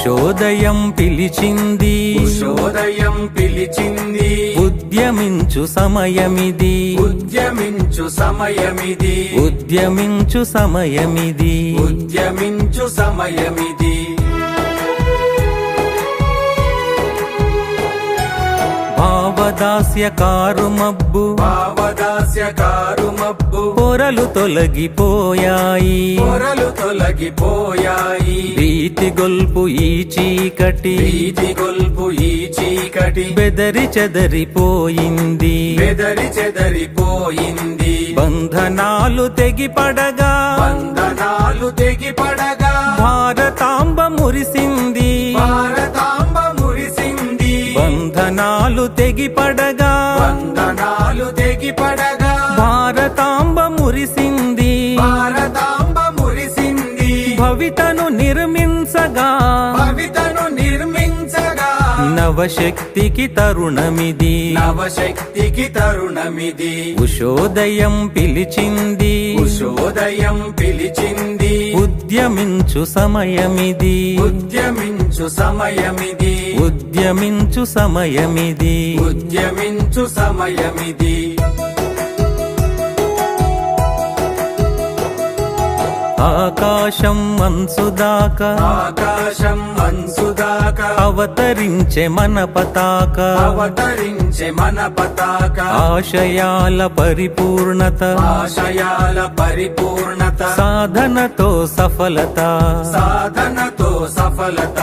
ఉషోదయం పిలిచింది ఉషోదయం పిలిచింది ఉద్యమించు సమయమిది ఉద్యమించు సమయమిది ఉద్యమించు సమయమిది ఉద్యమించు సమయమిది భావదాస్యకారు మబ్బు భావదాస్యకారు మబ్బు పొరలు తొలగిపోయాయి పొరలు తొలగిపోయాయి భీతి గొల్పు ఈ చీకటి భీతి గొల్పు ఈ చీకటి బెదరి చెదరిపోయింది బెదరి చెదరిపోయింది బంధనాలు తెగిపడగా బంధనాలు తెగిపడగా భారతాంబ మురిసింది భారతాంబ మురిసింది బంధనాలు తెగిపడగా బంధనాలు తెగిపడగా భారతాంబ మురిసింది భారతాంబ మురిసింది భవితను నిర్మించగా భవితను నిర్మించగా నవశక్తికి తరుణమిది నవశక్తికి తరుణమిది ఉషోదయం పిలిచింది ఉషోదయం పిలిచింది ఉద్యమించు సమయమిది ఉద్యమించు సమయమిది ఉద్యమించు సమయమిది ఉద్యమించు సమయమిది ఆకాశం మనసుదాకా ఆకాశం అంచుదాకా అవతరించే మన పతాక అవతరించే మన పతాక ఆశయాల పరిపూర్ణత ఆశయాల పరిపూర్ణత సాధనతో సఫలత సాధనతో సఫలత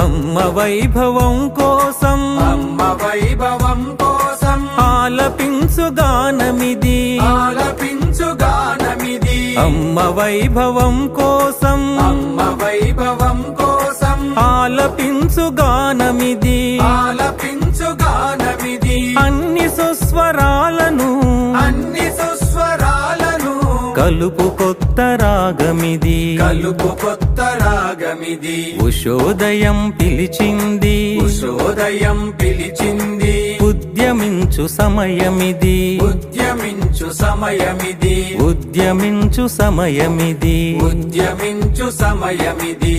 అమ్మ వైభవం కోసం అమ్మ వైభవం కోసం ఆలపించు గానమిది ఆలపించు గానమిది అమ్మ వైభవం కోసం అమ్మ వైభవం కోసం ఆలపించు గానమిది ఆలపించు గానమిది అన్ని సుస్వరాలను అన్ని సుస్వరాలను కలుపు కొత్త రాగమిది కలుపు కొత్త రాగమిది ఉషోదయం పిలిచింది ఉషోదయం పిలిచింది ఉద్యమించు సమయమిది ఉద్యమించు సమయమిది ఉద్యమించు సమయమిది ఉద్యమించు సమయమిది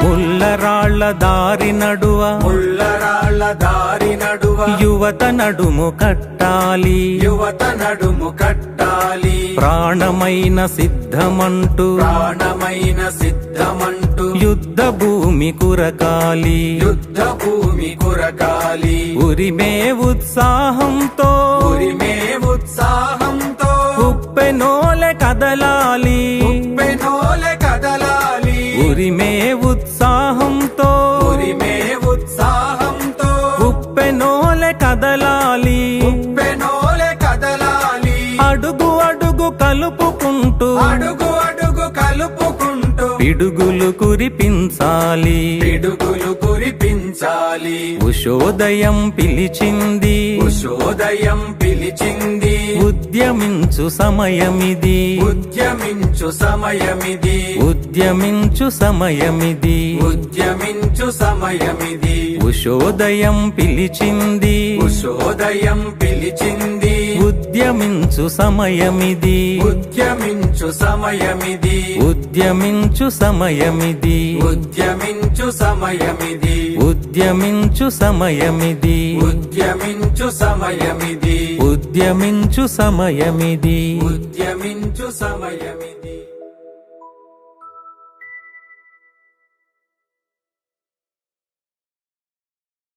ముల్లరాళ్ళ దారి నడువ ముళ్ళరాళ్ళ దారి నడువ యువత నడుము కట్టాలి యువత నడుము కట్టాలి ప్రాణమైన సిద్ధమంటూ ప్రాణమైన సిద్ధమంటూ యుద్ధ భూమి కురకాలి యుద్ధ భూమి కురకాలి ఉరిమే ఉత్సాహంతో ఉరిమే ఉత్సాహంతో ఉప్పెనోలె కదలాలి ఉప్పెనోలె కదలాలి ఉరిమే ఉత్సాహంతో ఉరిమే ఉత్సాహంతో ఉప్పెనోలె కదలాలి ఉప్పెనోలె కదలాలి అడుగు అడుగు కలుపుకుంటూ అడుగు అడుగు కలుపుకుంటూ పిడుగులు కురిపించాలి పిడుగులు కురిపించాలి ఉషోదయం పిలిచింది ఉషోదయం పిలిచింది ఉద్యమించు సమయమిది ఉద్యమించు సమయమిది ఉద్యమించు సమయమిది ఉద్యమించు సమయమిది ఉషోదయం పిలిచింది ఉషోదయం పిలిచింది ఉద్యమించు సమయమిది ఉద్యమించు సమయమిది ఉద్యమించు సమయమిది ఉద్యమించు సమయమిది ఉద్యమించు సమయమిది ఉద్యమించు సమయమిది ఉద్యమించు సమయమిది ఉద్యమించు సమయమిది